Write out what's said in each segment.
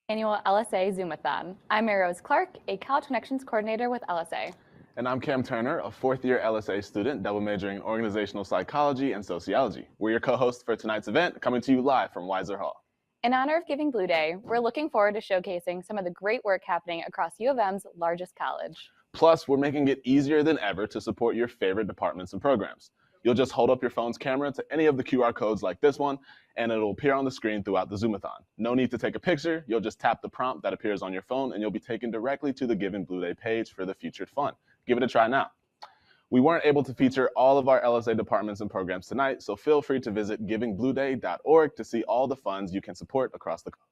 Annual LSA Zoom-a-Thon. I'm Mary Rose Clark, a College Connections Coordinator with LSA. And I'm Cam Turner, a fourth-year LSA student, double majoring in organizational psychology and sociology. We're your co-hosts for tonight's event, coming to you live from Weiser Hall. In honor of Giving Blueday, we're looking forward to showcasing some of the great work happening across U of M's largest college. Plus, we're making it easier than ever to support your favorite departments and programs. You'll just hold up your phone's camera to any of the QR codes like this one, and it'll appear on the screen throughout the Zoom-a-Thon. No need to take a picture. You'll just tap the prompt that appears on your phone, and you'll be taken directly to the Giving Blueday page for the featured fun. Give it a try now. We weren't able to feature all of our LSA departments and programs tonight, so feel free to visit givingblueday.org to see all the funds you can support across the college.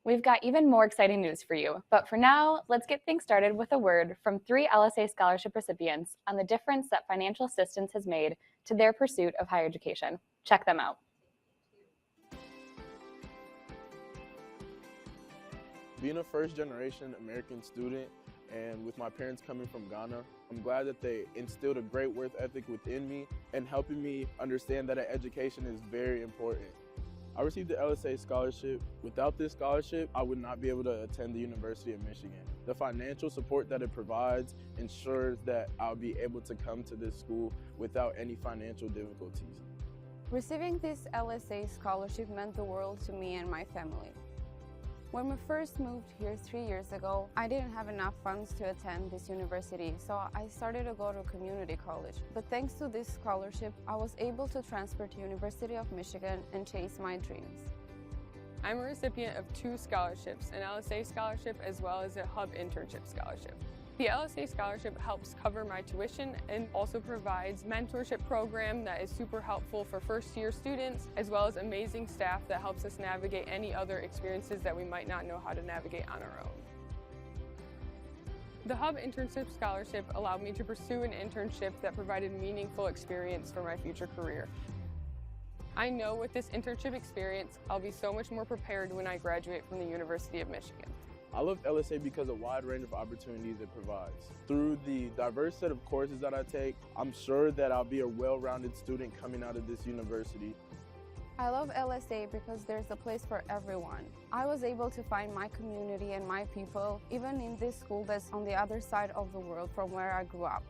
We've got even more exciting news for you, but for now, let's get things started with a word from 3 LSA scholarship recipients on the difference that financial assistance has made to their pursuit of higher education. Check them out. Being a first-generation American student and with my parents coming from Ghana, I'm glad that they instilled a great work ethic within me and helping me understand that an education is very important. I received the LSA scholarship. Without this scholarship, I would not be able to attend the University of Michigan. The financial support that it provides ensures that I'll be able to come to this school without any financial difficulties. Receiving this LSA scholarship meant the world to me and my family. When we first moved here 3 years ago, I didn't have enough funds to attend this university, so I started to go to community college. But thanks to this scholarship, I was able to transfer to University of Michigan and chase my dreams. I'm a recipient of 2 scholarships, an LSA scholarship as well as a Hub internship scholarship. The LSA scholarship helps cover my tuition and also provides mentorship program that is super helpful for first-year students, as well as amazing staff that helps us navigate any other experiences that we might not know how to navigate on our own. The Hub internship scholarship allowed me to pursue an internship that provided meaningful experience for my future career. I know with this internship experience, I'll be so much more prepared when I graduate from the University of Michigan. I love LSA because of the wide range of opportunities it provides. Through the diverse set of courses that I take, I'm sure that I'll be a well-rounded student coming out of this university. I love LSA because there's a place for everyone. I was able to find my community and my people, even in this school that's on the other side of the world from where I grew up.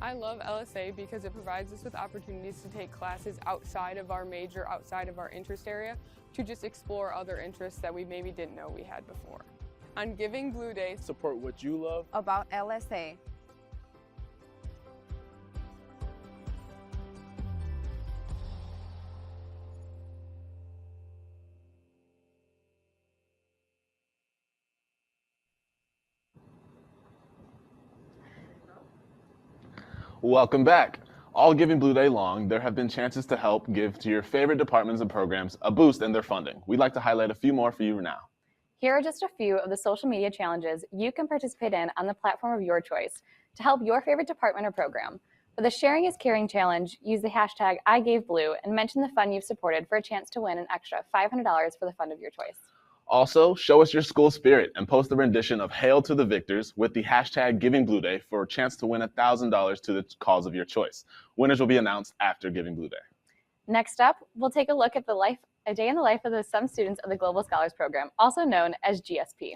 I love LSA because it provides us with opportunities to take classes outside of our major, outside of our interest area, to just explore other interests that we maybe didn't know we had before. On Giving Blueday, support what you love about LSA. Welcome back. All Giving Blueday long, there have been chances to help give to your favorite departments and programs a boost in their funding. We'd like to highlight a few more for you now. Here are just a few of the social media challenges you can participate in on the platform of your choice to help your favorite department or program. For the Sharing is Caring challenge, use the hashtag #IGaveBlue and mention the fund you've supported for a chance to win an extra $500 for the fund of your choice. Also, show us your school spirit and post a rendition of Hail to the Victors with the hashtag #GivingBlueday for a chance to win $1,000 to the cause of your choice. Winners will be announced after Giving Blueday. Next up, we'll take a look at a day in the life of some students of the Global Scholars Program, also known as GSP.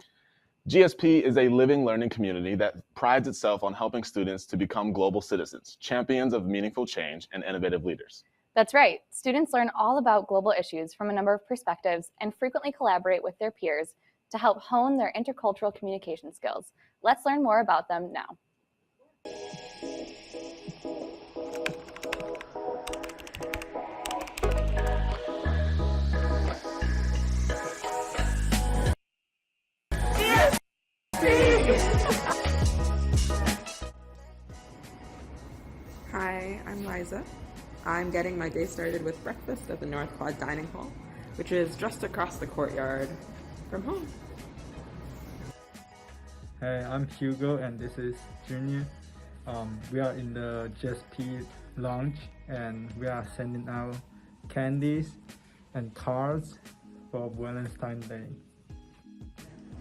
GSP is a living learning community that prides itself on helping students to become global citizens, champions of meaningful change, and innovative leaders. That's right. Students learn all about global issues from a number of perspectives and frequently collaborate with their peers to help hone their intercultural communication skills. Let's learn more about them now. Hi, I'm Liza. I'm getting my day started with breakfast at the North Quad Dining Hall, which is just across the courtyard from home. Hey, I'm Hugo and this is Junior. We are in the GSP lounge and we are sending out candies and cards for Valentine's Day.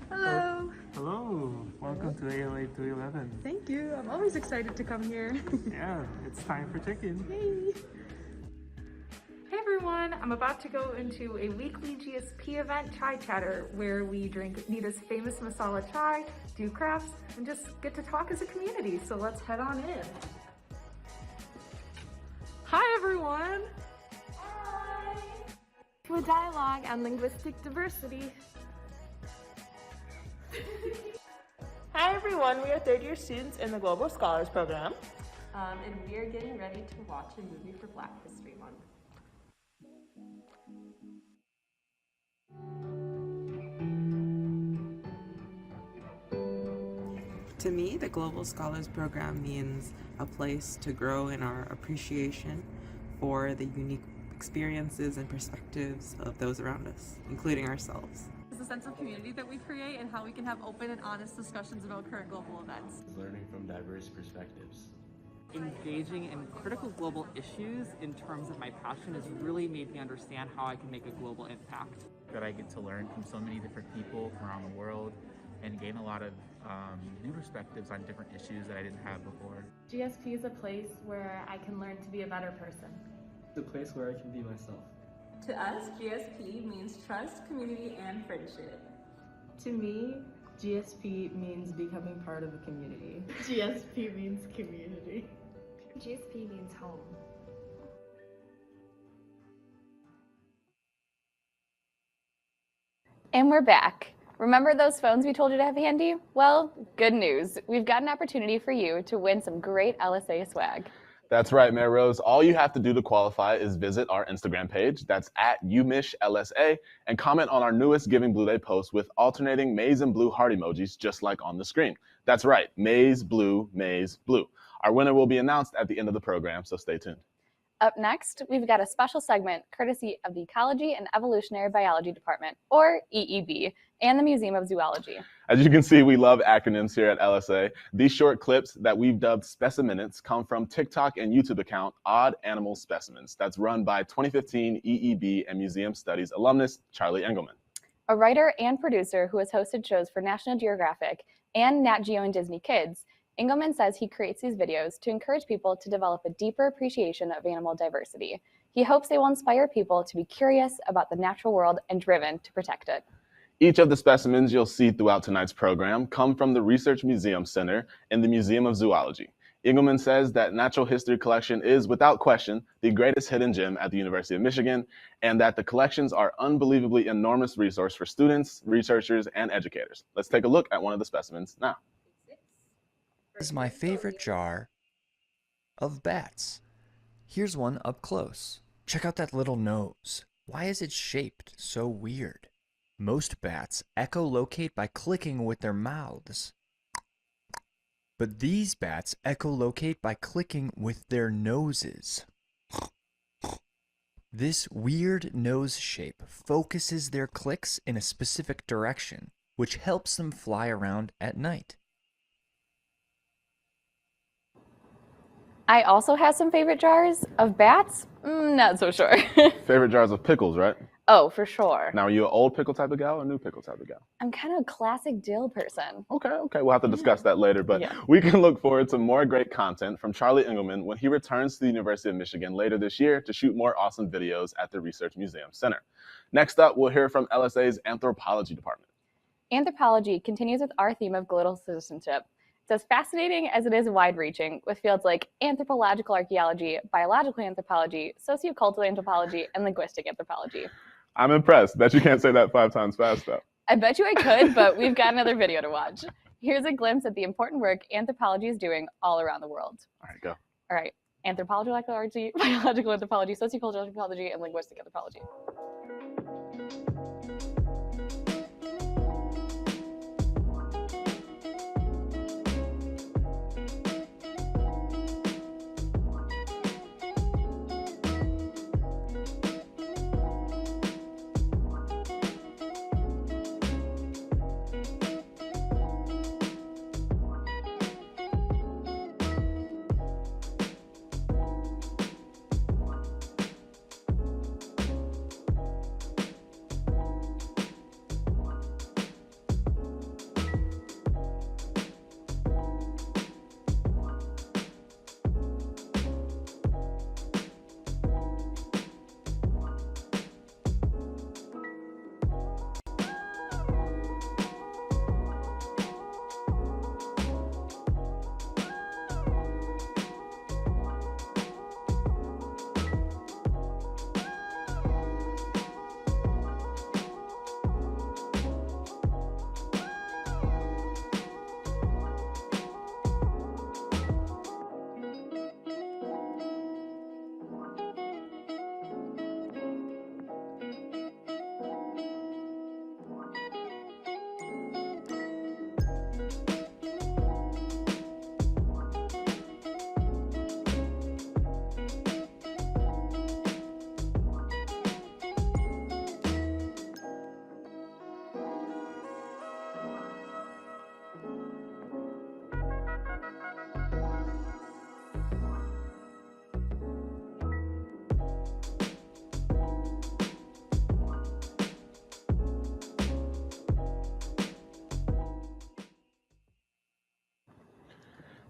Hello. Hello, welcome to ALA 211. Thank you. I'm always excited to come here. Yeah, it's time for check-in. Hey. Hey everyone, I'm about to go into a weekly GSP event, Chai Chatter, where we drink Nita's famous masala chai, do crafts, and just get to talk as a community. So let's head on in. Hi everyone! Hi! To a dialogue on linguistic diversity. Hi everyone, we are third year students in the Global Scholars Program. And we are getting ready to watch a movie for Black History Month. To me, the Global Scholars Program means a place to grow in our appreciation for the unique experiences and perspectives of those around us, including ourselves. It's a sense of community that we create and how we can have open and honest discussions about current global events. Learning from diverse perspectives. Engaging in critical global issues in terms of my passion has really made me understand how I can make a global impact. That I get to learn from so many different people from around the world and gain a lot of new perspectives on different issues that I didn't have before. GSP is a place where I can learn to be a better person. It's a place where I can be myself. To us, GSP means trust, community, and friendship. To me, GSP means becoming part of a community. GSP means community. GSP means home. And we're back. Remember those phones we told you to have handy? Well, good news. We've got an opportunity for you to win some great LSA swag. That's right, Mayor Rose. All you have to do to qualify is visit our Instagram page, that's at UMishLSA, and comment on our newest Giving Blueday post with alternating maize and blue heart emojis, just like on the screen. That's right, maize, blue, maize, blue. Our winner will be announced at the end of the program, so stay tuned. Up next, we've got a special segment courtesy of the Ecology and Evolutionary Biology Department, or EEB, and the Museum of Zoology. As you can see, we love acronyms here at LSA. These short clips that we've dubbed Speciminutes come from TikTok and YouTube account Odd Animal Specimens that's run by 2015 EEB and Museum Studies alumnus Charlie Engelman. A writer and producer who has hosted shows for National Geographic and Nat Geo and Disney Kids, Engelman says he creates these videos to encourage people to develop a deeper appreciation of animal diversity. He hopes they will inspire people to be curious about the natural world and driven to protect it. Each of the specimens you'll see throughout tonight's program come from the Research Museum Center in the Museum of Zoology. Engelman says that Natural History Collection is, without question, the greatest hidden gem at the University of Michigan, and that the collections are unbelievably enormous resource for students, researchers, and educators. Let's take a look at one of the specimens now. This is my favorite jar of bats. Here's one up close. Check out that little nose. Why is it shaped so weird? Most bats echolocate by clicking with their mouths. But these bats echolocate by clicking with their noses. This weird nose shape focuses their clicks in a specific direction, which helps them fly around at night. I also have some favorite jars of bats. Not so sure. Favorite jars of pickles, right? Oh, for sure. Now, are you an old pickle type of gal or new pickle type of gal? I'm kind of a classic dill person. Okay. We'll have to discuss that later, but we can look forward to more great content from Charlie Engelman when he returns to the University of Michigan later this year to shoot more awesome videos at the Research Museum Center. Next up, we'll hear from LSA's Anthropology Department. Anthropology continues with our theme of global citizenship. It's as fascinating as it is wide-reaching, with fields like anthropological archaeology, biological anthropology, sociocultural anthropology, and linguistic anthropology. I'm impressed. Bet you can't say that 5 times fast, though. I bet you I could, but we've got another video to watch. Here's a glimpse at the important work anthropology is doing all around the world. All right, go. All right. Anthropological archaeology, biological anthropology, sociocultural anthropology, and linguistic anthropology.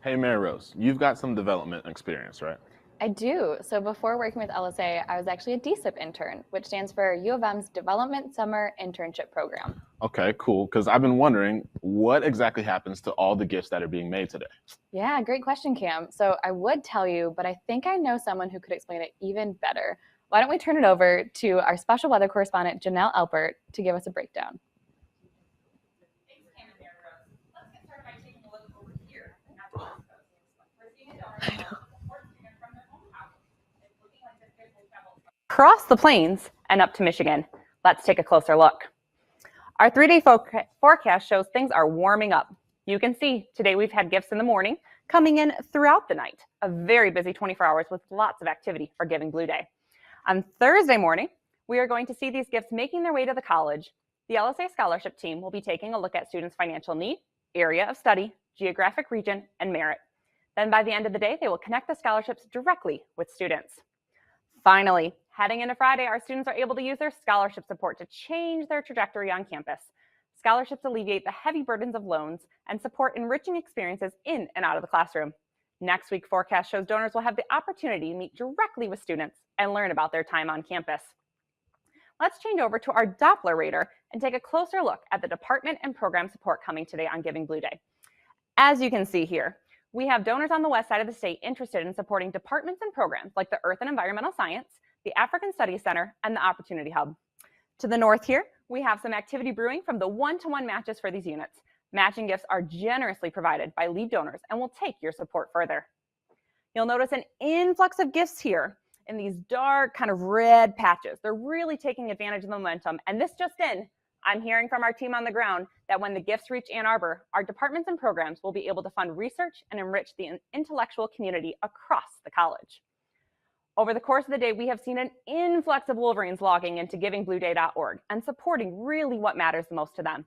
Hey, Mary Rose, you've got some development experience, right? I do. So before working with LSA, I was actually a DSIP intern, which stands for U of M's Development Summer Internship Program. Okay, cool, because I've been wondering what exactly happens to all the gifts that are being made today? Yeah, great question, Cam. So I would tell you, but I think I know someone who could explain it even better. Why don't we turn it over to our special weather correspondent, Janelle Alpert, to give us a breakdown. Thanks, Cam and Mary Rose. Let's get started by taking a look over here at the West Coast. We're seeing a donor support student from their hometown. It's looking like this gift will travel across the plains and up to Michigan. Let's take a closer look. Our 3-day forecast shows things are warming up. You can see today we've had gifts in the morning coming in throughout the night. A very busy 24 hours with lots of activity for Giving Blue Day. On Thursday morning, we are going to see these gifts making their way to the college. The LSA scholarship team will be taking a look at students' financial need, area of study, geographic region, and merit. Then by the end of the day, they will connect the scholarships directly with students. Finally, heading into Friday, our students are able to use their scholarship support to change their trajectory on campus. Scholarships alleviate the heavy burdens of loans and support enriching experiences in and out of the classroom. Next week, forecast shows donors will have the opportunity to meet directly with students and learn about their time on campus. Let's change over to our Doppler radar and take a closer look at the department and program support coming today on Giving Blue Day. As you can see here, we have donors on the west side of the state interested in supporting departments and programs like the Earth and Environmental Science, the African Studies Center, and the Opportunity Hub. To the north here, we have some activity brewing from the one-to-one matches for these units. Matching gifts are generously provided by lead donors and will take your support further. You'll notice an influx of gifts here in these dark kind of red patches. They're really taking advantage of the momentum. And this just in, I'm hearing from our team on the ground that when the gifts reach Ann Arbor, our departments and programs will be able to fund research and enrich the intellectual community across the college. Over the course of the day, we have seen an influx of Wolverines logging into givingblueday.org and supporting really what matters the most to them.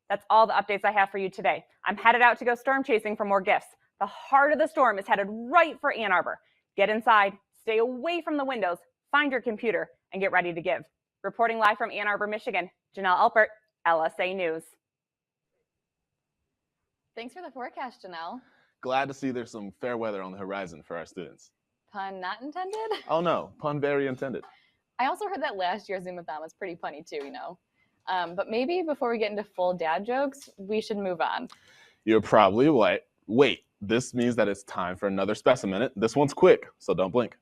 That's all the updates I have for you today. I'm headed out to go storm chasing for more gifts. The heart of the storm is headed right for Ann Arbor. Get inside, stay away from the windows, find your computer, and get ready to give. Reporting live from Ann Arbor, Michigan, Janelle Alpert, LSA News. Thanks for the forecast, Janelle. Glad to see there's some fair weather on the horizon for our students. Pun not intended? Oh no, pun very intended. I also heard that last year's Zoom-a-Thon was pretty punny too, you know. But maybe before we get into full dad jokes, we should move on. You're probably right. Wait, this means that it's time for another specimen. This one's quick, so don't blink.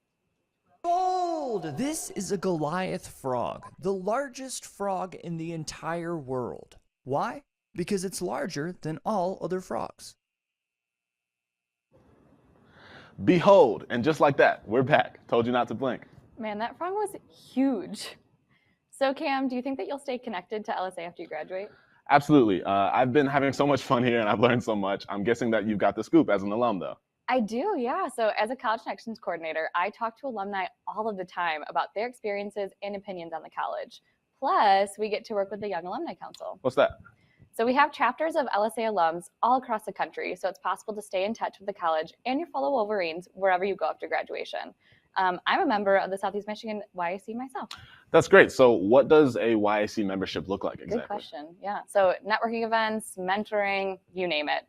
Gold! This is a Goliath frog, the largest frog in the entire world. Why? Because it's larger than all other frogs. Behold, and just like that, we're back. Told you not to blink. Man, that frog was huge. So Cam, do you think that you'll stay connected to LSA after you graduate? Absolutely. I've been having so much fun here and I've learned so much. I'm guessing that you've got the scoop as an alum though. I do, yeah. So as a College Connections coordinator, I talk to alumni all of the time about their experiences and opinions on the college. Plus, we get to work with the Young Alumni Council. What's that? So we have chapters of LSA alums all across the country, so it's possible to stay in touch with the college and your fellow Wolverines wherever you go after graduation. I'm a member of the Southeast Michigan YAC myself. That's great. So what does a YAC membership look like exactly? Good question, yeah. So networking events, mentoring, you name it.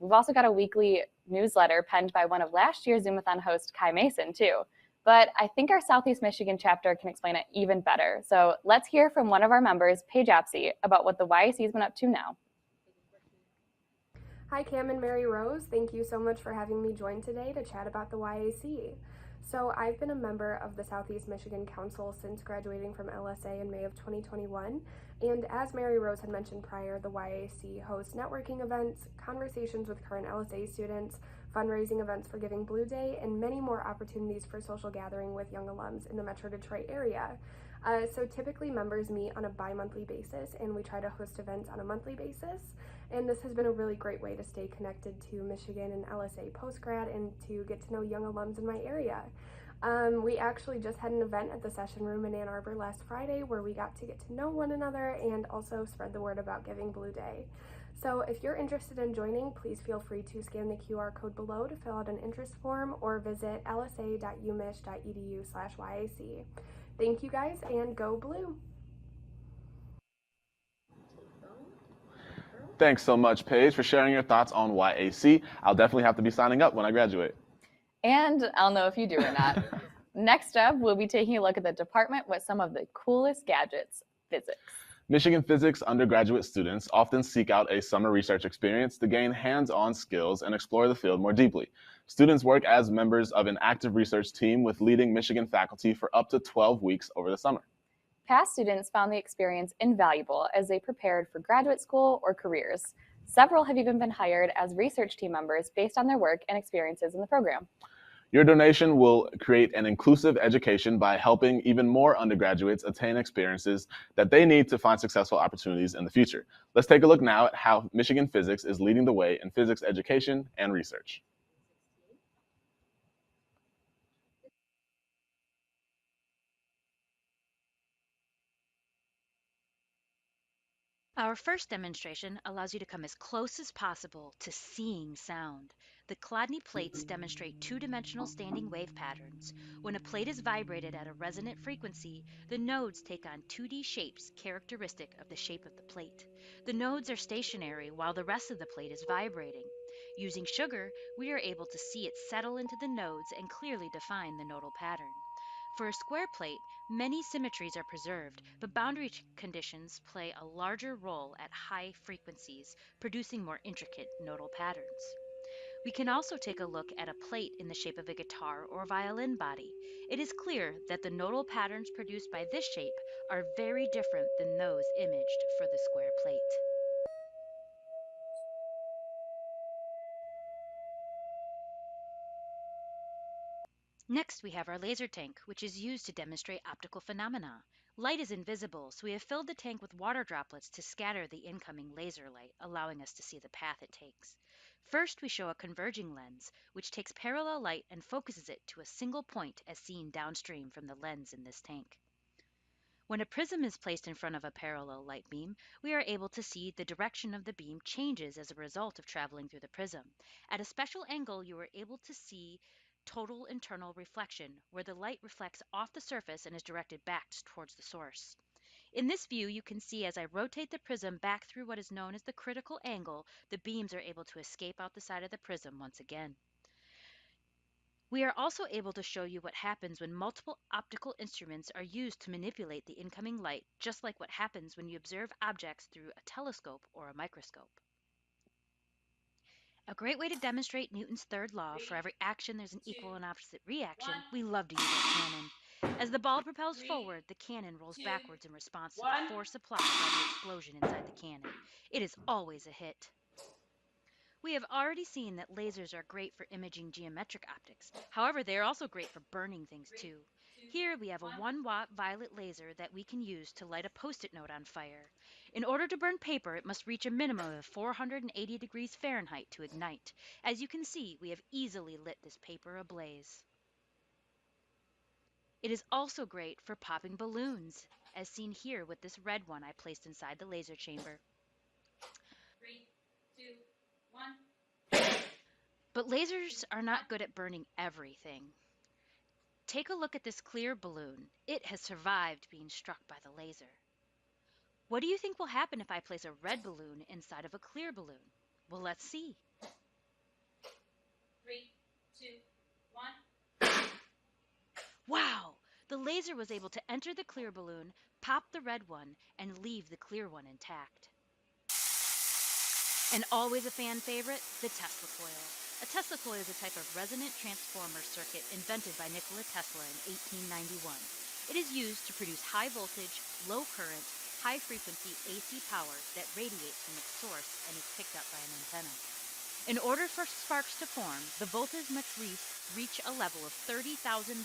We've also got a weekly newsletter penned by one of last year's Zoom-a-Thon host, Kai Mason, too. But I think our Southeast Michigan chapter can explain it even better. So let's hear from one of our members, Paige Apsey, about what the YAC has been up to now. Hi, Cam and Mary Rose. Thank you so much for having me join today to chat about the YAC. So I've been a member of the Southeast Michigan Council since graduating from LSA in May of 2021. And as Mary Rose had mentioned prior, the YAC hosts networking events, conversations with current LSA students, fundraising events for Giving Blue Day, and many more opportunities for social gathering with young alums in the Metro Detroit area. So typically members meet on a bi-monthly basis, and we try to host events on a monthly basis. And this has been a really great way to stay connected to Michigan and LSA postgrad and to get to know young alums in my area. We actually just had an event at the Session Room in Ann Arbor last Friday where we got to get to know one another and also spread the word about Giving Blue Day. So if you're interested in joining, please feel free to scan the QR code below to fill out an interest form or visit lsa.umich.edu/YAC. Thank you guys, and go Blue! Thanks so much, Paige, for sharing your thoughts on YAC. I'll definitely have to be signing up when I graduate. And I'll know if you do or not. Next up, we'll be taking a look at the department with some of the coolest gadgets, physics. Michigan physics undergraduate students often seek out a summer research experience to gain hands-on skills and explore the field more deeply. Students work as members of an active research team with leading Michigan faculty for up to 12 weeks over the summer. Past students found the experience invaluable as they prepared for graduate school or careers. Several have even been hired as research team members based on their work and experiences in the program. Your donation will create an inclusive education by helping even more undergraduates attain experiences that they need to find successful opportunities in the future. Let's take a look now at how Michigan Physics is leading the way in physics education and research. Our first demonstration allows you to come as close as possible to seeing sound. The Chladni plates demonstrate two-dimensional standing wave patterns. When a plate is vibrated at a resonant frequency, the nodes take on 2D shapes characteristic of the shape of the plate. The nodes are stationary while the rest of the plate is vibrating. Using sugar, we are able to see it settle into the nodes and clearly define the nodal pattern. For a square plate, many symmetries are preserved, but boundary conditions play a larger role at high frequencies, producing more intricate nodal patterns. We can also take a look at a plate in the shape of a guitar or violin body. It is clear that the nodal patterns produced by this shape are very different than those imaged for the square plate. Next, we have our laser tank, which is used to demonstrate optical phenomena. Light is invisible, so we have filled the tank with water droplets to scatter the incoming laser light, allowing us to see the path it takes. First, we show a converging lens, which takes parallel light and focuses it to a single point as seen downstream from the lens in this tank. When a prism is placed in front of a parallel light beam, we are able to see the direction of the beam changes as a result of traveling through the prism. At a special angle, you are able to see total internal reflection, where the light reflects off the surface and is directed back towards the source. In this view, you can see as I rotate the prism back through what is known as the critical angle, the beams are able to escape out the side of the prism once again. We are also able to show you what happens when multiple optical instruments are used to manipulate the incoming light, just like what happens when you observe objects through a telescope or a microscope. A great way to demonstrate Newton's third law, for every action there's an equal and opposite reaction, we love to use our cannon. As the ball propels forward, the cannon rolls backwards in response to the force applied by the explosion inside the cannon. It is always a hit. We have already seen that lasers are great for imaging geometric optics. However, they are also great for burning things too. Here we have a 1-watt violet laser that we can use to light a Post-it note on fire. In order to burn paper, it must reach a minimum of 480 degrees Fahrenheit to ignite. As you can see, we have easily lit this paper ablaze. It is also great for popping balloons, as seen here with this red one I placed inside the laser chamber. 3, 2, 1. But lasers are not good at burning everything. Take a look at this clear balloon. It has survived being struck by the laser. What do you think will happen if I place a red balloon inside of a clear balloon? Well, let's see. 3, 2, 1. Wow! The laser was able to enter the clear balloon, pop the red one, and leave the clear one intact. And always a fan favorite, the Tesla coil. A Tesla coil is a type of resonant transformer circuit invented by Nikola Tesla in 1891. It is used to produce high voltage, low current, high frequency AC power that radiates from its source and is picked up by an antenna. In order for sparks to form, the voltage must reach a level of 30,000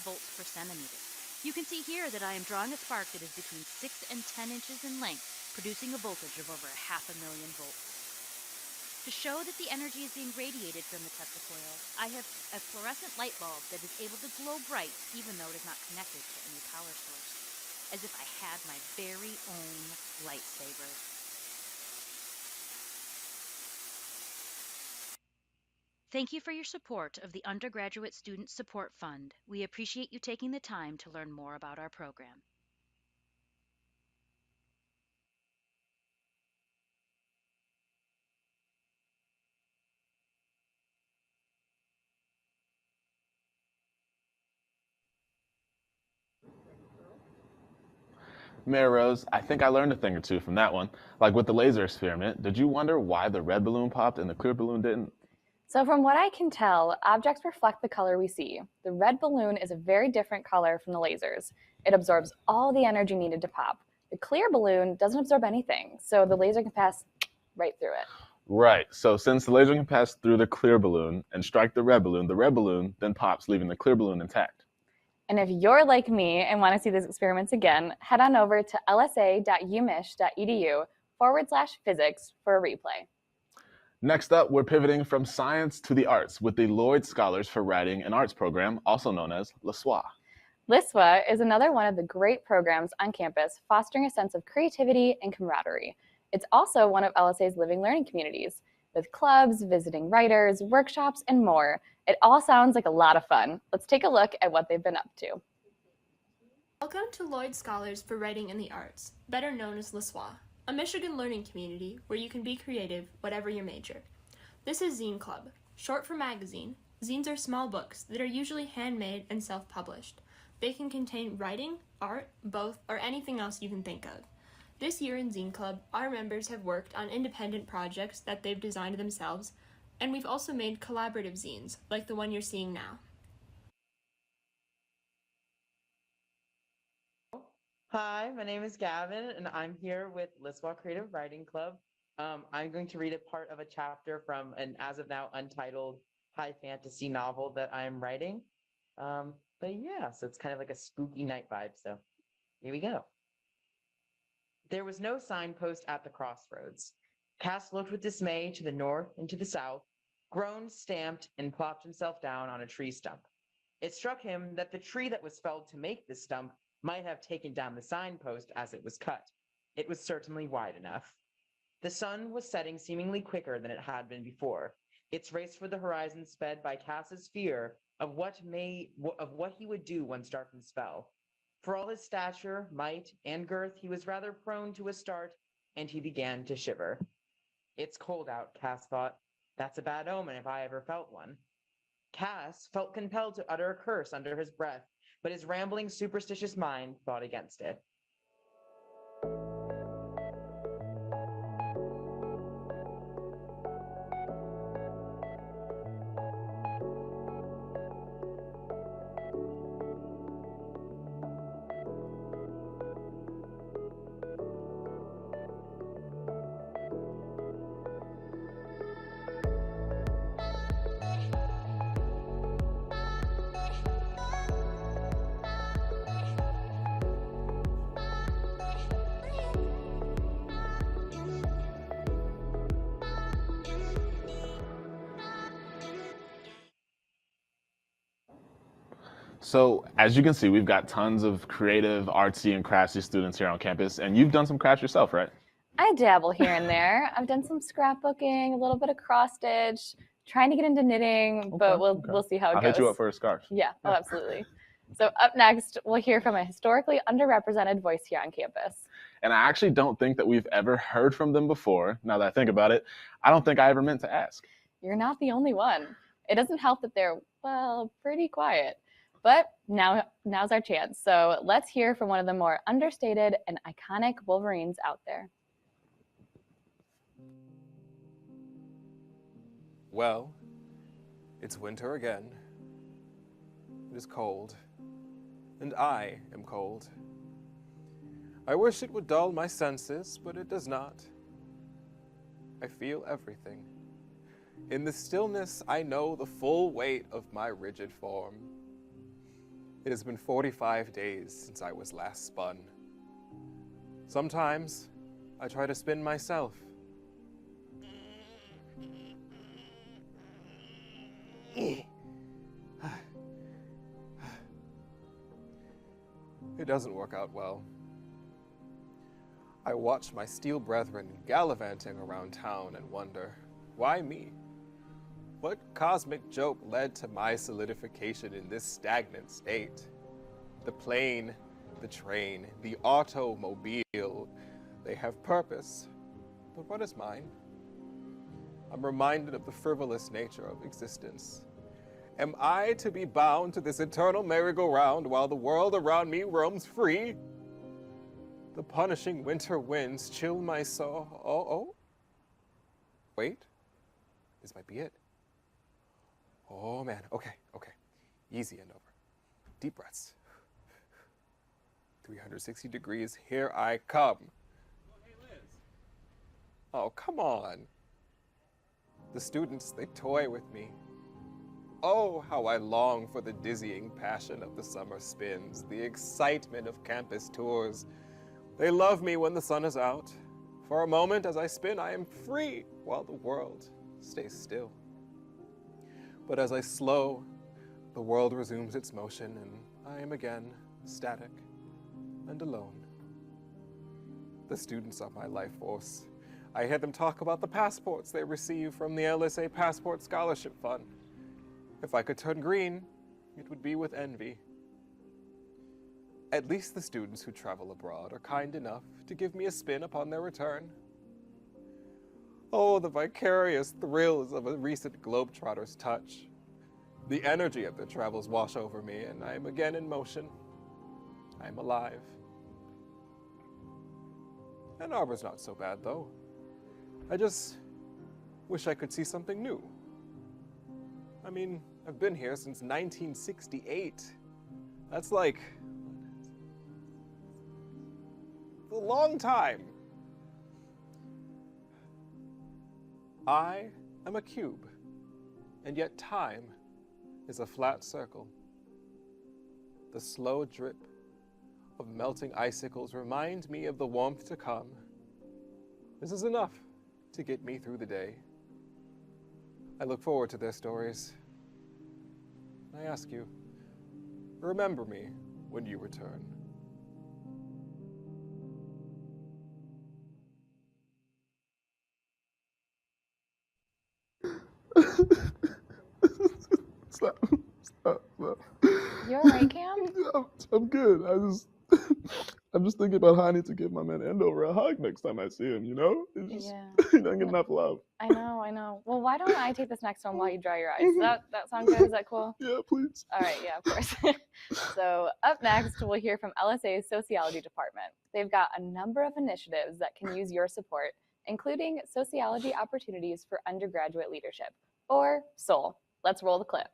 volts per centimeter. You can see here that I am drawing a spark that is between 6 and 10 inches in length, producing a voltage of over 500,000 volts. To show that the energy is being radiated from the Tesla coil, I have a fluorescent light bulb that is able to glow bright even though it is not connected to any power source, as if I had my very own lightsaber. Thank you for your support of the Undergraduate Student Support Fund. We appreciate you taking the time to learn more about our program. Mayor Rose, I think I learned a thing or two from that one. Like with the laser experiment, did you wonder why the red balloon popped and the clear balloon didn't? So from what I can tell, objects reflect the color we see. The red balloon is a very different color from the lasers. It absorbs all the energy needed to pop. The clear balloon doesn't absorb anything, so the laser can pass right through it. Right, so since the laser can pass through the clear balloon and strike the red balloon then pops, leaving the clear balloon intact. And if you're like me and want to see these experiments again, head on over to lsa.umich.edu/physics for a replay. Next up, we're pivoting from science to the arts with the Lloyd Scholars for Writing and Arts program, also known as LSA. LSA is another one of the great programs on campus fostering a sense of creativity and camaraderie. It's also one of LSA's living learning communities, with clubs, visiting writers, workshops, and more. It all sounds like a lot of fun. Let's take a look at what they've been up to. Welcome to Lloyd Scholars for Writing and the Arts, better known as LSA, a Michigan learning community where you can be creative, whatever your major. This is Zine Club, short for magazine. Zines are small books that are usually handmade and self-published. They can contain writing, art, both, or anything else you can think of. This year in Zine Club, our members have worked on independent projects that they've designed themselves, and we've also made collaborative zines, like the one you're seeing now. Hi, my name is Gavin, and I'm here with LSA Creative Writing Club. I'm going to read a part of a chapter from an as of now untitled high fantasy novel that I'm writing. But yeah, so it's kind of like a spooky night vibe, so here we go. There was no signpost at the crossroads. Cass looked with dismay to the north and to the south, groaned, stamped, and plopped himself down on a tree stump. It struck him that the tree that was felled to make this stump might have taken down the signpost as it was cut. It was certainly wide enough. The sun was setting seemingly quicker than it had been before. Its race for the horizon sped by Cass's fear of what he would do once darkness fell. For all his stature, might, and girth, he was rather prone to a start, and he began to shiver. It's cold out, Cass thought. That's a bad omen if I ever felt one. Cass felt compelled to utter a curse under his breath, but his rambling, superstitious mind thought against it. So as you can see, we've got tons of creative, artsy, and craftsy students here on campus, and you've done some crafts yourself, right? I dabble here and there. I've done some scrapbooking, a little bit of cross stitch, trying to get into knitting, but we'll see how it goes. I'll hit you up for a scarf. Yeah, oh, absolutely. So up next, we'll hear from a historically underrepresented voice here on campus. And I actually don't think that we've ever heard from them before. Now that I think about it, I don't think I ever meant to ask. You're not the only one. It doesn't help that they're, well, pretty quiet. But now's our chance. So let's hear from one of the more understated and iconic Wolverines out there. Well, it's winter again. It is cold, and I am cold. I wish it would dull my senses, but it does not. I feel everything. In the stillness, I know the full weight of my rigid form. It has been 45 days since I was last spun. Sometimes, I try to spin myself. It doesn't work out well. I watch my steel brethren gallivanting around town and wonder, why me? What cosmic joke led to my solidification in this stagnant state? The plane, the train, the automobile, they have purpose, but what is mine? I'm reminded of the frivolous nature of existence. Am I to be bound to this eternal merry-go-round while the world around me roams free? The punishing winter winds chill my soul. Oh. Wait. This might be it. Oh man, okay. Easy and over. Deep breaths. 360 degrees, here I come. Hey, Liz. Oh, come on. The students, they toy with me. Oh, how I long for the dizzying passion of the summer spins, the excitement of campus tours. They love me when the sun is out. For a moment as I spin, I am free while the world stays still. But as I slow, the world resumes its motion and I am again static and alone. The students are my life force. I hear them talk about the passports they receive from the LSA Passport Scholarship Fund. If I could turn green, it would be with envy. At least the students who travel abroad are kind enough to give me a spin upon their return. Oh, the vicarious thrills of a recent Globetrotter's touch. The energy of their travels wash over me, and I am again in motion. I am alive. Ann Arbor's not so bad, though. I just wish I could see something new. I mean, I've been here since 1968. That's like a long time. I am a cube, and yet time is a flat circle. The slow drip of melting icicles remind me of the warmth to come. This is enough to get me through the day. I look forward to their stories. I ask you, remember me when you return. Stop. You alright, Cam? I'm good. I'm just thinking about how I need to give my man Andover a hug next time I see him, you know? It's just, he doesn't get enough love. I know. Well, why don't I take this next one while you dry your eyes? Does that sound good? Is that cool? Yeah, please. All right, yeah, of course. So up next, we'll hear from LSA's Sociology Department. They've got a number of initiatives that can use your support, including Sociology Opportunities for Undergraduate Leadership, or SOL. Let's roll the clip.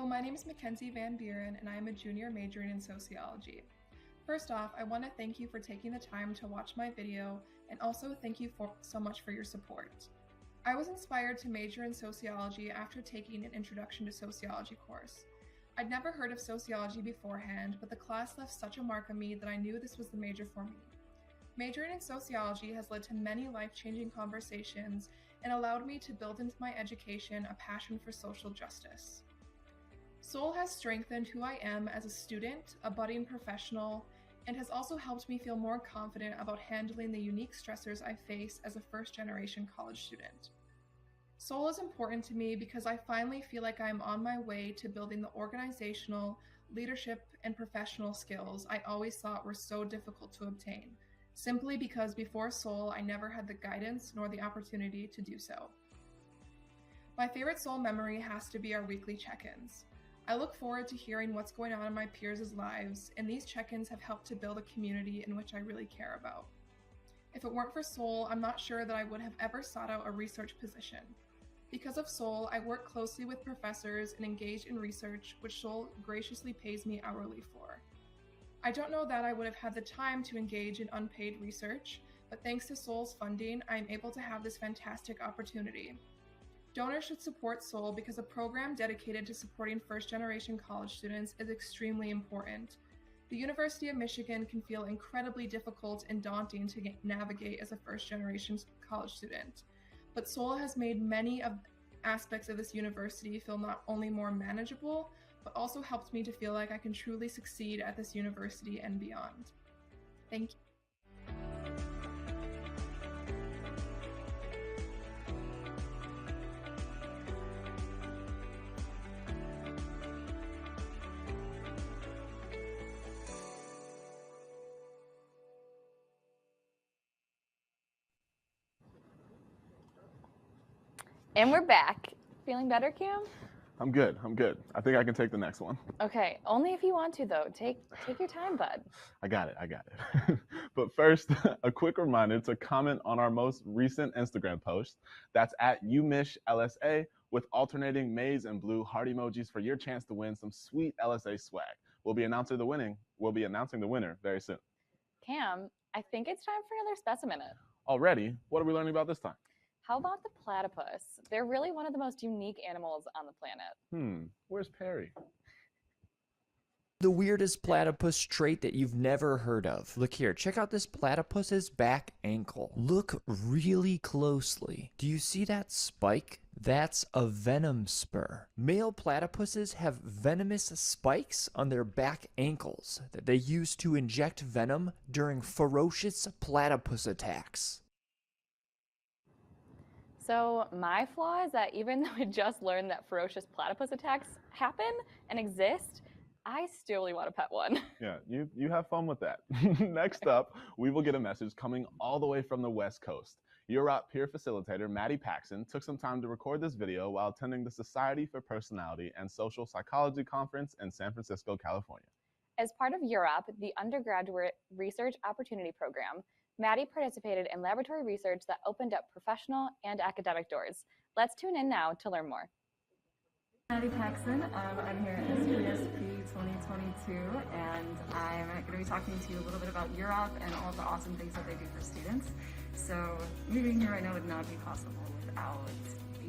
My name is Mackenzie Van Buren, and I am a junior majoring in sociology. First off, I want to thank you for taking the time to watch my video, and also thank you so much for your support. I was inspired to major in sociology after taking an Introduction to Sociology course. I'd never heard of sociology beforehand, but the class left such a mark on me that I knew this was the major for me. Majoring in sociology has led to many life-changing conversations and allowed me to build into my education a passion for social justice. SOL has strengthened who I am as a student, a budding professional, and has also helped me feel more confident about handling the unique stressors I face as a first-generation college student. SOL is important to me because I finally feel like I am on my way to building the organizational, leadership, and professional skills I always thought were so difficult to obtain, simply because before SOL I never had the guidance nor the opportunity to do so. My favorite SOL memory has to be our weekly check-ins. I look forward to hearing what's going on in my peers' lives, and these check-ins have helped to build a community in which I really care about. If it weren't for SOL, I'm not sure that I would have ever sought out a research position. Because of SOL, I work closely with professors and engage in research, which SOL graciously pays me hourly for. I don't know that I would have had the time to engage in unpaid research, but thanks to Soul's funding, I am able to have this fantastic opportunity. Donors should support Soul because a program dedicated to supporting first-generation college students is extremely important. The University of Michigan can feel incredibly difficult and daunting to navigate as a first-generation college student, but Soul has made many of aspects of this university feel not only more manageable, but also helped me to feel like I can truly succeed at this university and beyond. Thank you. And we're back. Feeling better, Cam? I'm good. I think I can take the next one. Okay, only if you want to, though. Take your time, bud. I got it. But first, a quick reminder to comment on our most recent Instagram post. That's at LSA with alternating maize and blue heart emojis for your chance to win some sweet LSA swag. We'll be announcing the winner very soon. Cam, I think it's time for another specimen. Already? What are we learning about this time? How about the platypus? They're really one of the most unique animals on the planet. Where's Perry? The weirdest platypus trait that you've never heard of. Look here, check out this platypus's back ankle. Look really closely. Do you see that spike? That's a venom spur. Male platypuses have venomous spikes on their back ankles that they use to inject venom during ferocious platypus attacks. So my flaw is that even though I just learned that ferocious platypus attacks happen and exist, I still really want to pet one. Yeah, you have fun with that. Next up, we will get a message coming all the way from the West Coast. UROP peer facilitator Maddie Paxson took some time to record this video while attending the Society for Personality and Social Psychology Conference in San Francisco, California. As part of UROP, the Undergraduate Research Opportunity Program, Maddie participated in laboratory research that opened up professional and academic doors. Let's tune in now to learn more. Maddie Paxson, I'm here at SPSP 2022, and I'm going to be talking to you a little bit about UROP and all the awesome things that they do for students. So me being here right now would not be possible without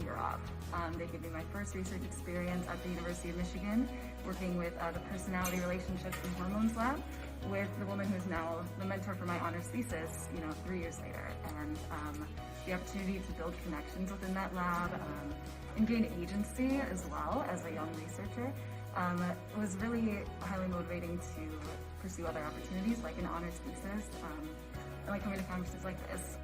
UROP. They gave me my first research experience at the University of Michigan, working with the Personality Relationships and Hormones Lab with the woman who's now the mentor for my honors thesis, 3 years later. And the opportunity to build connections within that lab and gain agency as well as a young researcher was really highly motivating to pursue other opportunities like an honors thesis and like coming to conferences like this.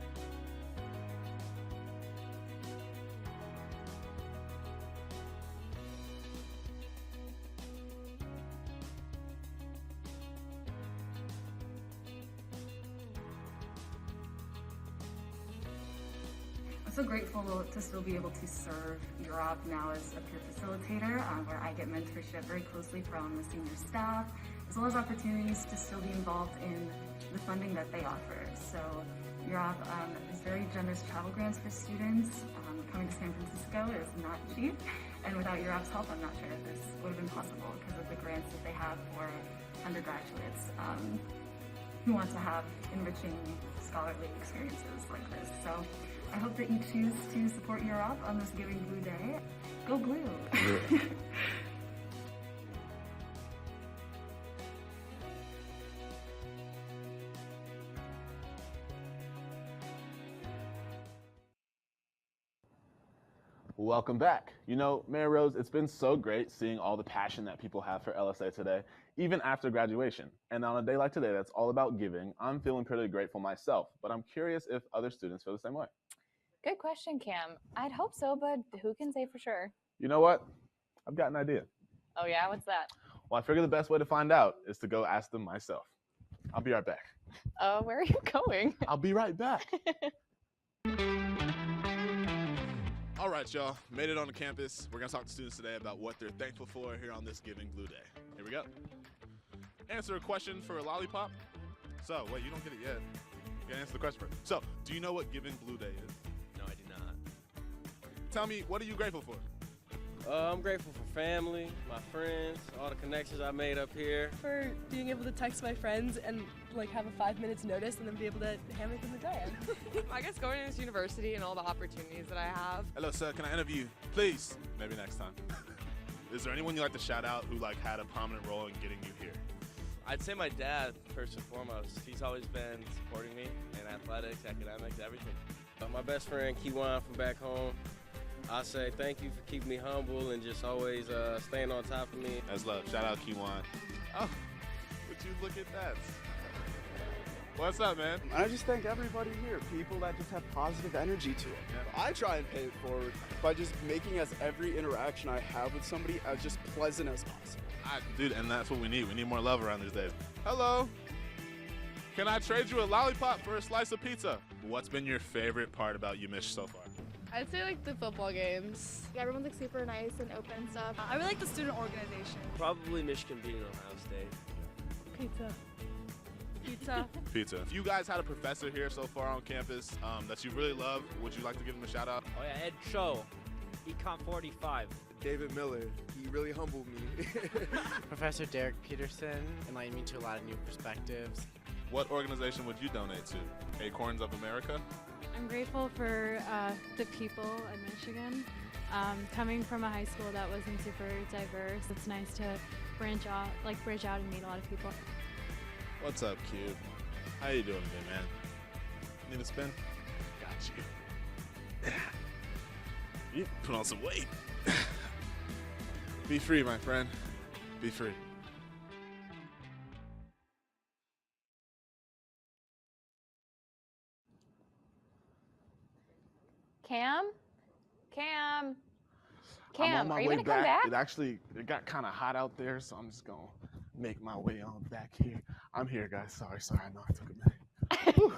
I'm so grateful to still be able to serve UROP now as a peer facilitator, where I get mentorship very closely from the senior staff, as well as opportunities to still be involved in the funding that they offer. So UROP has very generous travel grants for students. Coming to San Francisco is not cheap, and without UROP's help, I'm not sure if this would have been possible because of the grants that they have for undergraduates who want to have enriching scholarly experiences like this. So I hope that you choose to support UROP on this Giving Blue Day. Go Blue! Yeah. Welcome back. Mayor Rose, it's been so great seeing all the passion that people have for LSA today, even after graduation. And on a day like today that's all about giving, I'm feeling pretty grateful myself, but I'm curious if other students feel the same way. Good question, Cam. I'd hope so, but who can say for sure? You know what? I've got an idea. Oh yeah, what's that? Well, I figure the best way to find out is to go ask them myself. I'll be right back. Where are you going? I'll be right back. All right, y'all, made it on the campus. We're gonna talk to students today about what they're thankful for here on this Giving Blue Day. Here we go. Answer a question for a lollipop. So, wait, you don't get it yet. You gotta answer the question first. So, do you know what Giving Blue Day is? No, I do not. Tell me, what are you grateful for? I'm grateful for family, my friends, all the connections I made up here. For being able to text my friends and like have a 5 minutes notice and then be able to hammer them the day. I guess going to this university and all the opportunities that I have. Hello, sir. Can I interview you? Please. Maybe next time. Is there anyone you'd like to shout out who had a prominent role in getting you here? I'd say my dad, first and foremost. He's always been supporting me in athletics, academics, everything. My best friend, Kiwan from back home. I say thank you for keeping me humble and just always staying on top of me. That's love. Shout out Kiwan. Oh, would you look at that? What's up, man? I just thank everybody here, people that just have positive energy to it. Yeah. I try and pay it forward by just making every interaction I have with somebody as just pleasant as possible. Dude, and that's what we need. We need more love around these days. Hello. Can I trade you a lollipop for a slice of pizza? What's been your favorite part about UMich so far? I'd say like the football games. Everyone's like super nice and open and stuff. I really like the student organization. Probably Michigan beating Ohio State. Pizza. Pizza. Pizza. If you guys had a professor here so far on campus that you really love, would you like to give him a shout out? Oh yeah, Ed Cho, Econ 45. David Miller, he really humbled me. Professor Derek Peterson enlightened me to a lot of new perspectives. What organization would you donate to? Acorns of America? I'm grateful for the people in Michigan. Coming from a high school that wasn't super diverse, it's nice to branch out and meet a lot of people. What's up, Cube? How you doing today, man? Need a spin? Got you. You put on some weight. Be free, my friend. Be free. Cam, I'm on my are you way gonna come back? It got kind of hot out there, so I'm just gonna make my way on back here. I'm here, guys. Sorry. I know I took a minute.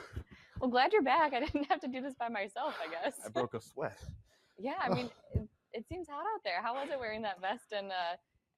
Well, glad you're back. I didn't have to do this by myself, I guess. I broke a sweat. Yeah, I mean, it seems hot out there. How was it wearing that vest and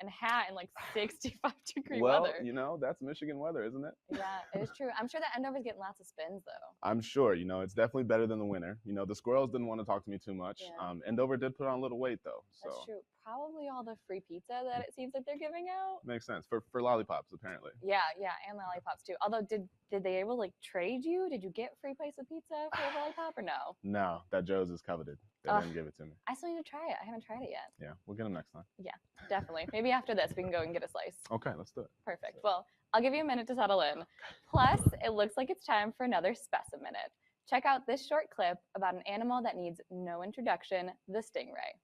hat in like 65-degree weather? Well, you know, that's Michigan weather, isn't it? Yeah, it is true. I'm sure that Endover's getting lots of spins, though. I'm sure. You know, it's definitely better than the winter. You know, the squirrels didn't want to talk to me too much. Yeah. Endover did put on a little weight, though. So. That's true. Probably all the free pizza that it seems like they're giving out. Makes sense. For lollipops, apparently. Yeah, and lollipops, too. Although, did they able like trade you? Did you get free slice of pizza for a lollipop or no? No, that Joe's is coveted. They didn't give it to me. I still need to try it. I haven't tried it yet. Yeah, we'll get them next time. Yeah, definitely. Maybe after this, we can go and get a slice. Okay, let's do it. Perfect. Well, I'll give you a minute to settle in. Plus, it looks like it's time for another Specimen Minute. Check out this short clip about an animal that needs no introduction, the stingray.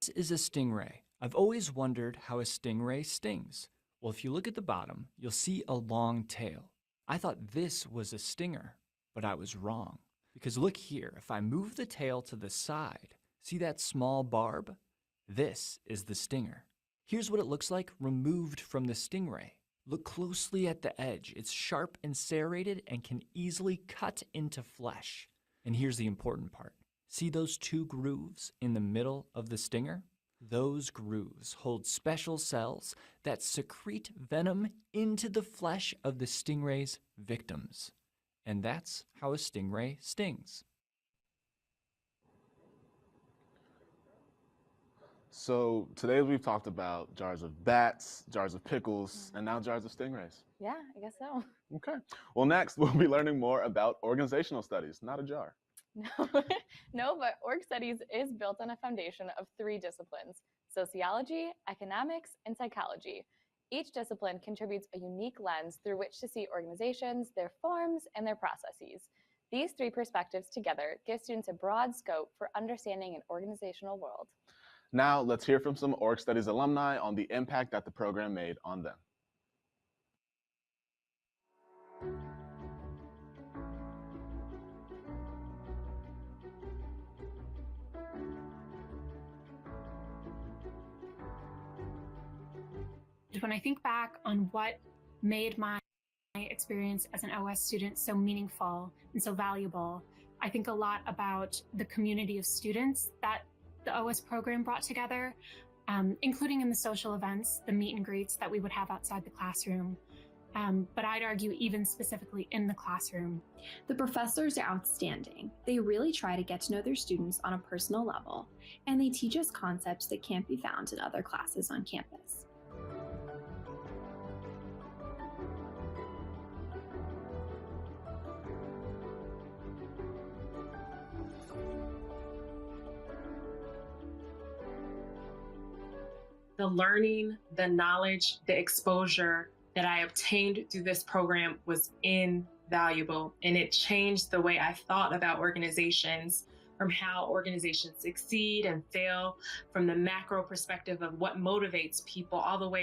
This is a stingray. I've always wondered how a stingray stings. Well, if you look at the bottom, you'll see a long tail. I thought this was a stinger, but I was wrong. Because look here, if I move the tail to the side, see that small barb? This is the stinger. Here's what it looks like removed from the stingray. Look closely at the edge. It's sharp and serrated and can easily cut into flesh. And here's the important part. See those two grooves in the middle of the stinger? Those grooves hold special cells that secrete venom into the flesh of the stingray's victims. And that's how a stingray stings. So today we've talked about jars of bats, jars of pickles, and now jars of stingrays. Yeah, I guess so. Okay. Well, next we'll be learning more about organizational studies, not a jar. No, but org studies is built on a foundation of 3 disciplines: sociology, economics, and psychology. Each discipline contributes a unique lens through which to see organizations, their forms, and their processes. These 3 perspectives together give students a broad scope for understanding an organizational world. Now, let's hear from some org studies alumni on the impact that the program made on them. When I think back on what made my experience as an OS student so meaningful and so valuable, I think a lot about the community of students that the OS program brought together, including in the social events, the meet and greets that we would have outside the classroom, but I'd argue even specifically in the classroom. The professors are outstanding. They really try to get to know their students on a personal level, and they teach us concepts that can't be found in other classes on campus. The learning, the knowledge, the exposure that I obtained through this program was invaluable, and it changed the way I thought about organizations, from how organizations succeed and fail, from the macro perspective of what motivates people, all the way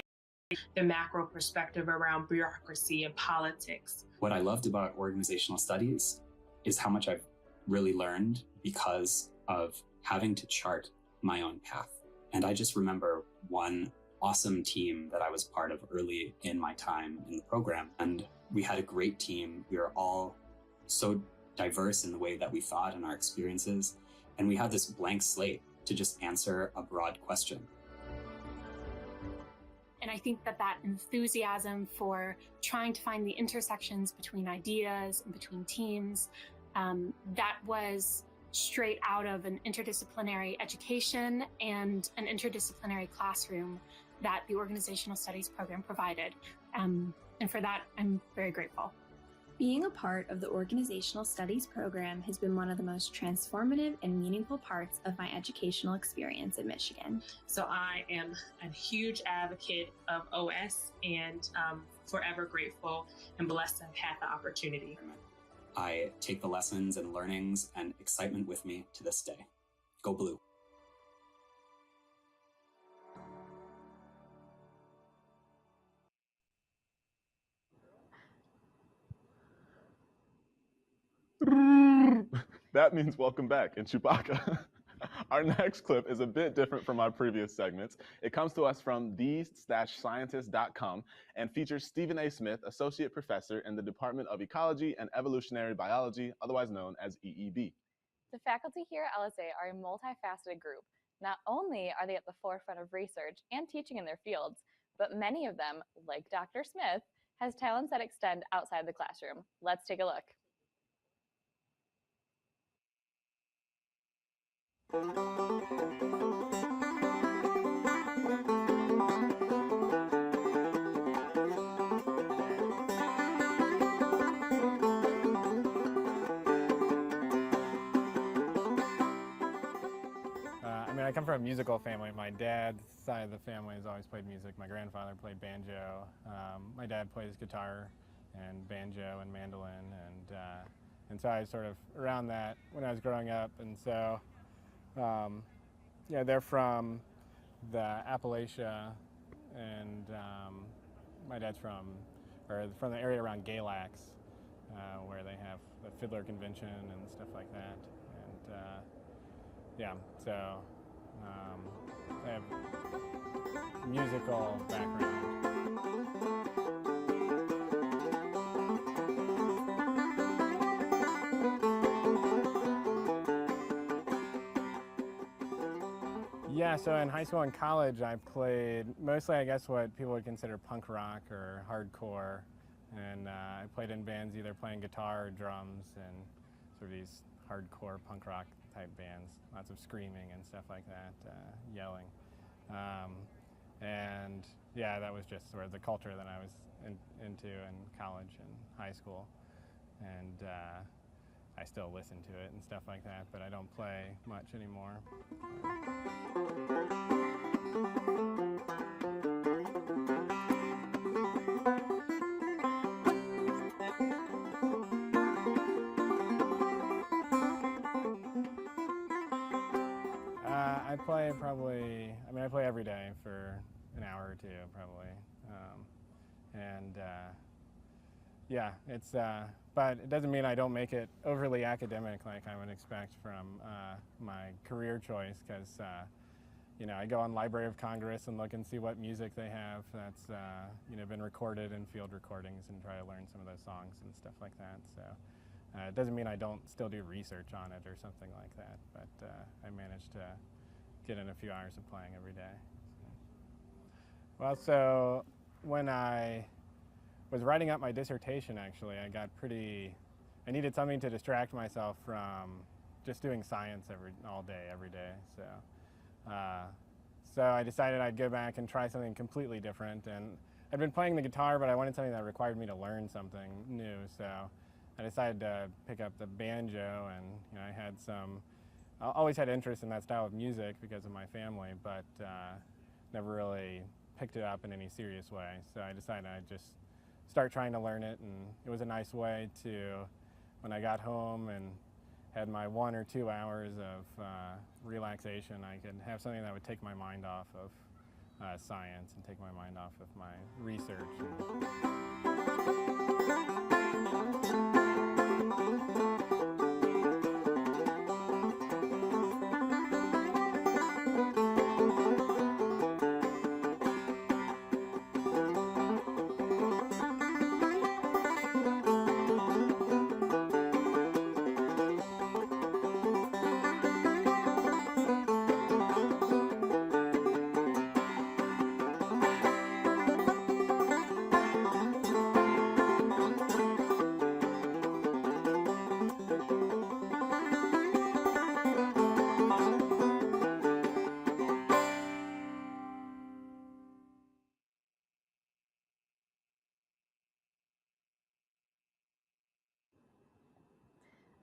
to the macro perspective around bureaucracy and politics. What I loved about organizational studies is how much I've really learned because of having to chart my own path. And I just remember one awesome team that I was part of early in my time in the program. And we had a great team. We were all so diverse in the way that we thought and our experiences. And we had this blank slate to just answer a broad question. And I think that that enthusiasm for trying to find the intersections between ideas and between teams, that was straight out of an interdisciplinary education and an interdisciplinary classroom that the organizational studies program provided. And for that, I'm very grateful. Being a part of the organizational studies program has been one of the most transformative and meaningful parts of my educational experience in Michigan. So I am a huge advocate of OS and forever grateful and blessed to have had the opportunity. I take the lessons and learnings and excitement with me to this day. Go Blue. That means welcome back in Chewbacca. Our next clip is a bit different from our previous segments. It comes to us from these-scientist.com and features Stephen A. Smith, Associate Professor in the Department of Ecology and Evolutionary Biology, otherwise known as EEB. The faculty here at LSA are a multifaceted group. Not only are they at the forefront of research and teaching in their fields, but many of them, like Dr. Smith, has talents that extend outside the classroom. Let's take a look. I come from a musical family. My dad's side of the family has always played music. My grandfather played banjo. My dad plays guitar and banjo and mandolin, and so I was sort of around that when I was growing up. And so, yeah, they're from the Appalachia, and my dad's from the area around Galax, where they have the Fiddler Convention and stuff like that. And yeah, so I have musical background. Yeah, so in high school and college, I played mostly, I guess, what people would consider punk rock or hardcore. And I played in bands either playing guitar or drums, and sort of these hardcore punk rock type bands. Lots of screaming and stuff like that, yelling. And yeah, that was just sort of the culture that I was into in college and high school. And I still listen to it and stuff like that, but I don't play much anymore. I play every day for an hour or two, probably. Yeah, it's, but it doesn't mean I don't make it overly academic like I would expect from my career choice, because, you know, I go on Library of Congress and look and see what music they have that's, you know, been recorded in field recordings and try to learn some of those songs and stuff like that. So it doesn't mean I don't still do research on it or something like that, but I managed to get in a few hours of playing every day. Well, so when I was writing up my dissertation, actually. I needed something to distract myself from just doing science all day, every day. So I decided I'd go back and try something completely different. And I'd been playing the guitar, but I wanted something that required me to learn something new. So I decided to pick up the banjo, and I always had interest in that style of music because of my family, but never really picked it up in any serious way. So I decided I'd just start trying to learn it, and it was a nice way to, when I got home and had my 1 or 2 hours of relaxation, I could have something that would take my mind off of science and take my mind off of my research.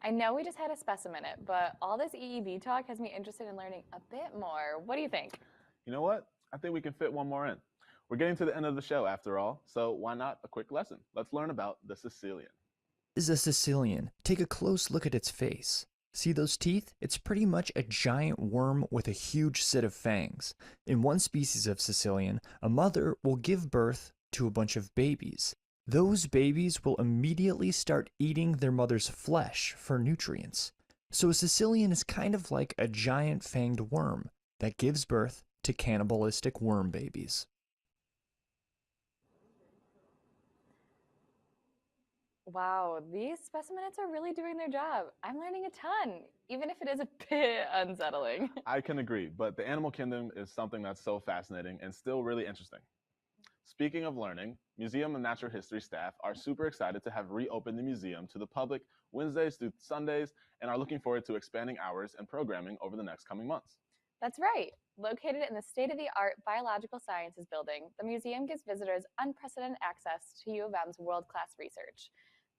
I know we just had a specimen minute, but all this EEB talk has me interested in learning a bit more. What do you think? You know what? I think we can fit one more in. We're getting to the end of the show after all, so why not a quick lesson? Let's learn about the Sicilian. Is a Sicilian. Take a close look at its face. See those teeth? It's pretty much a giant worm with a huge set of fangs. In one species of Sicilian, a mother will give birth to a bunch of babies. Those babies will immediately start eating their mother's flesh for nutrients. So a Sicilian is kind of like a giant fanged worm that gives birth to cannibalistic worm babies. Wow, these specimens are really doing their job. I'm learning a ton, even if it is a bit unsettling. I can agree, but the animal kingdom is something that's so fascinating and still really interesting. Speaking of learning, Museum of Natural History staff are super excited to have reopened the museum to the public Wednesdays through Sundays and are looking forward to expanding hours and programming over the next coming months. That's right. Located in the state-of-the-art Biological Sciences building, the museum gives visitors unprecedented access to U of M's world-class research.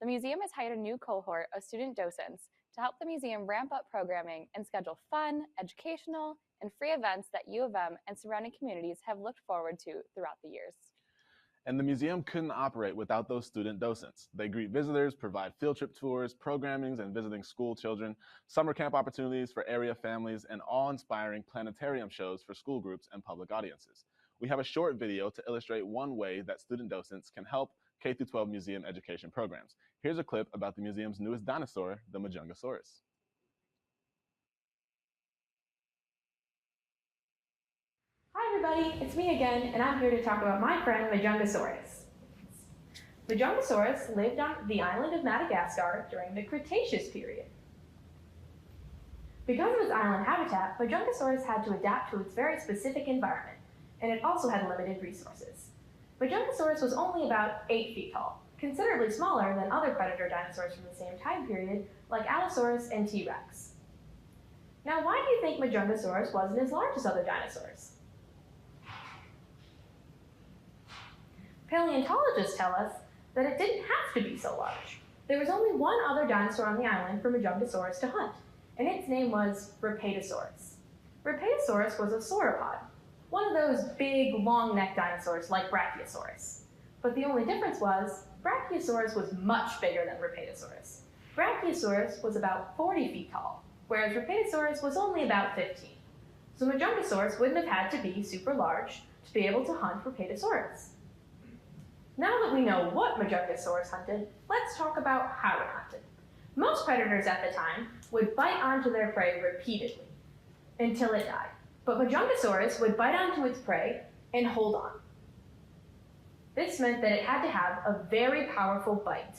The museum has hired a new cohort of student docents to help the museum ramp up programming and schedule fun, educational, and free events that U of M and surrounding communities have looked forward to throughout the years. And the museum couldn't operate without those student docents. They greet visitors, provide field trip tours, programmings and visiting school children, summer camp opportunities for area families, and awe-inspiring planetarium shows for school groups and public audiences. We have a short video to illustrate one way that student docents can help K-12 museum education programs. Here's a clip about the museum's newest dinosaur, the Majungasaurus. Hi everybody, it's me again, and I'm here to talk about my friend Majungasaurus. Majungasaurus lived on the island of Madagascar during the Cretaceous period. Because of its island habitat, Majungasaurus had to adapt to its very specific environment, and it also had limited resources. Majungasaurus was only about 8 feet tall, considerably smaller than other predator dinosaurs from the same time period, like Allosaurus and T-Rex. Now, why do you think Majungasaurus wasn't as large as other dinosaurs? Paleontologists tell us that it didn't have to be so large. There was only one other dinosaur on the island for Majungasaurus to hunt, and its name was Rapatosaurus. Rapatosaurus was a sauropod, one of those big, long-necked dinosaurs like Brachiosaurus. But the only difference was, Brachiosaurus was much bigger than Rapatosaurus. Brachiosaurus was about 40 feet tall, whereas Rapatosaurus was only about 15. So Majungasaurus wouldn't have had to be super large to be able to hunt Rapatosaurus. Now that we know what Majungasaurus hunted, let's talk about how it hunted. Most predators at the time would bite onto their prey repeatedly until it died. But Majungasaurus would bite onto its prey and hold on. This meant that it had to have a very powerful bite.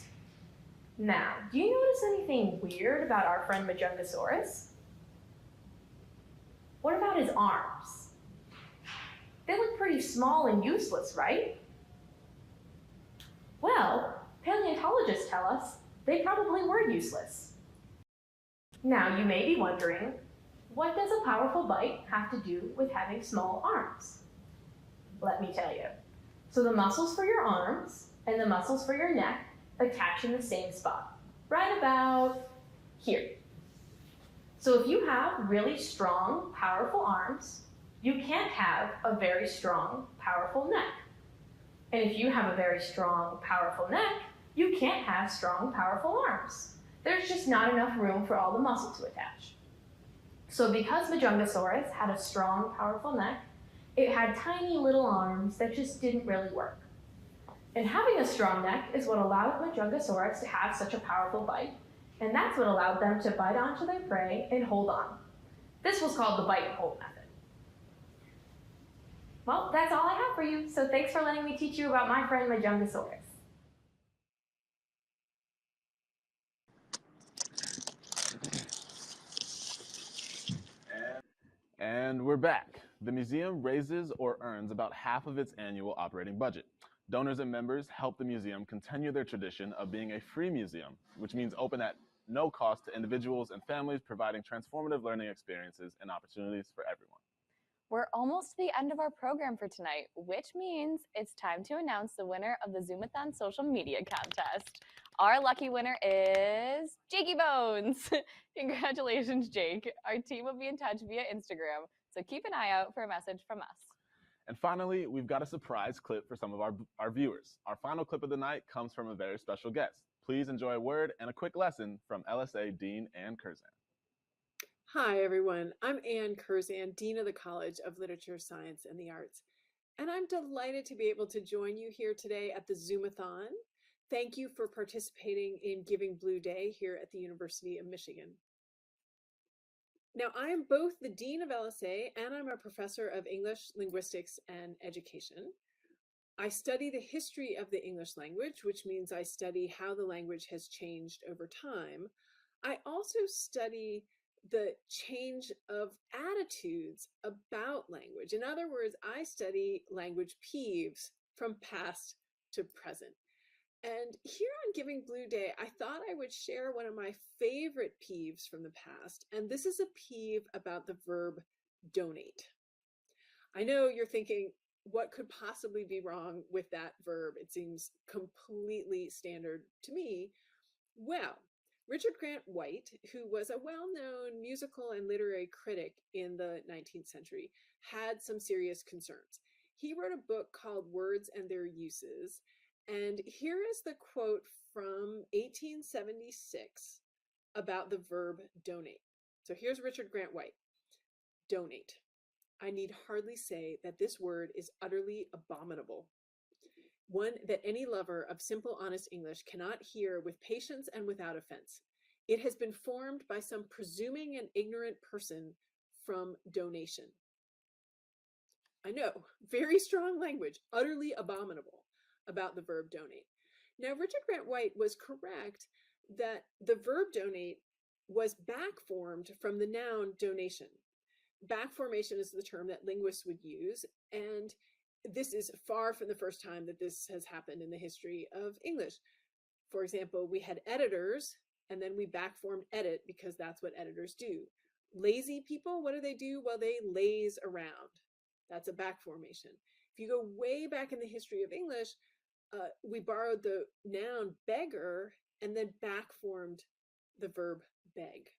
Now, do you notice anything weird about our friend Majungasaurus? What about his arms? They look pretty small and useless, right? Well, paleontologists tell us they probably were useless. Now you may be wondering, what does a powerful bite have to do with having small arms? Let me tell you. So the muscles for your arms and the muscles for your neck attach in the same spot, right about here. So if you have really strong, powerful arms, you can't have a very strong, powerful neck. And if you have a very strong, powerful neck, you can't have strong, powerful arms. There's just not enough room for all the muscle to attach. So because Majungasaurus had a strong, powerful neck, it had tiny little arms that just didn't really work. And having a strong neck is what allowed Majungasaurus to have such a powerful bite, and that's what allowed them to bite onto their prey and hold on. This was called the bite and hold method. Well, that's all I have for you, so thanks for letting me teach you about my friend Majungasaurus. And we're back. The museum raises or earns about half of its annual operating budget. Donors and members help the museum continue their tradition of being a free museum, which means open at no cost to individuals and families, providing transformative learning experiences and opportunities for everyone. We're almost to the end of our program for tonight, which means it's time to announce the winner of the Zoom-a-Thon social media contest. Our lucky winner is Jakey Bones. Congratulations, Jake. Our team will be in touch via Instagram, so keep an eye out for a message from us. And finally, we've got a surprise clip for some of our viewers. Our final clip of the night comes from a very special guest. Please enjoy a word and a quick lesson from LSA Dean Ann Curzan. Hi, everyone. I'm Ann Curzan, Dean of the College of Literature, Science, and the Arts. And I'm delighted to be able to join you here today at the Zoom-a-Thon. Thank you for participating in Giving Blueday here at the University of Michigan. Now, I am both the Dean of LSA and I'm a professor of English, Linguistics, and Education. I study the history of the English language, which means I study how the language has changed over time. I also study the change of attitudes about language. In other words, I study language peeves from past to present. And here on Giving Blueday, I thought I would share one of my favorite peeves from the past. And this is a peeve about the verb donate. I know you're thinking, what could possibly be wrong with that verb? It seems completely standard to me. Well, Richard Grant White, who was a well-known musical and literary critic in the 19th century, had some serious concerns. He wrote a book called Words and Their Uses, and here is the quote from 1876 about the verb donate. So here's Richard Grant White. Donate. I need hardly say that this word is utterly abominable. One that any lover of simple, honest English cannot hear with patience and without offense. It has been formed by some presuming and ignorant person from donation. I know, very strong language, utterly abominable about the verb donate. Now, Richard Grant White was correct that the verb donate was back-formed from the noun donation. Back-formation is the term that linguists would use, and this is far from the first time that this has happened in the history of English. For example, we had editors, and then we back-formed edit because that's what editors do. Lazy people, what do? Well, they laze around. That's a back-formation. If you go way back in the history of English, we borrowed the noun beggar and then back-formed the verb beg.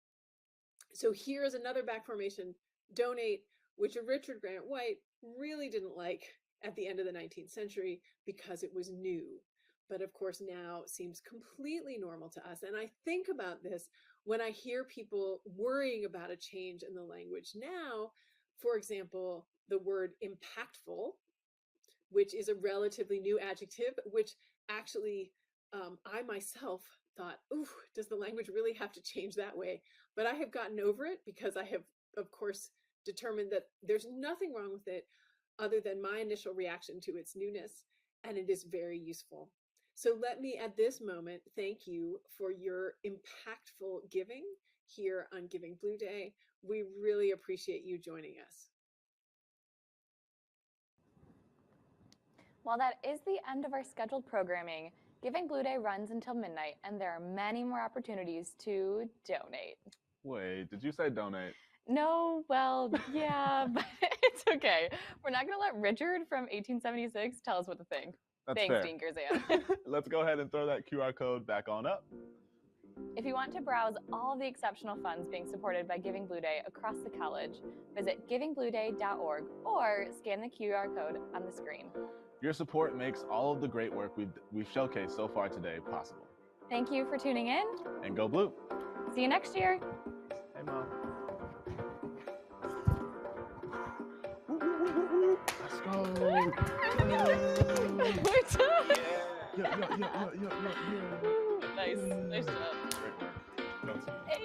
So here's another back-formation, donate, which Richard Grant White really didn't like at the end of the 19th century because it was new. But of course now seems completely normal to us. And I think about this when I hear people worrying about a change in the language now. For example, the word impactful, which is a relatively new adjective, which actually I myself thought, ooh, does the language really have to change that way? But I have gotten over it because I have, of course, determined that there's nothing wrong with it other than my initial reaction to its newness, and it is very useful. So let me at this moment thank you for your impactful giving here on Giving Blueday. We really appreciate you joining us. While that is the end of our scheduled programming, Giving Blueday runs until midnight, and there are many more opportunities to donate. Wait, did you say donate? No, well, yeah, but it's okay. We're not going to let Richard from 1876 tell us what to think. That's Thanks, fair. Dean Curzan. Let's go ahead and throw that QR code back on up. If you want to browse all the exceptional funds being supported by Giving Blueday across the college, visit givingblueday.org or scan the QR code on the screen. Your support makes all of the great work we've showcased so far today possible. Thank you for tuning in. And go Blue. See you next year. Hey, Mom. Let's go. We're done. Yeah. Nice job. Great work. Hey.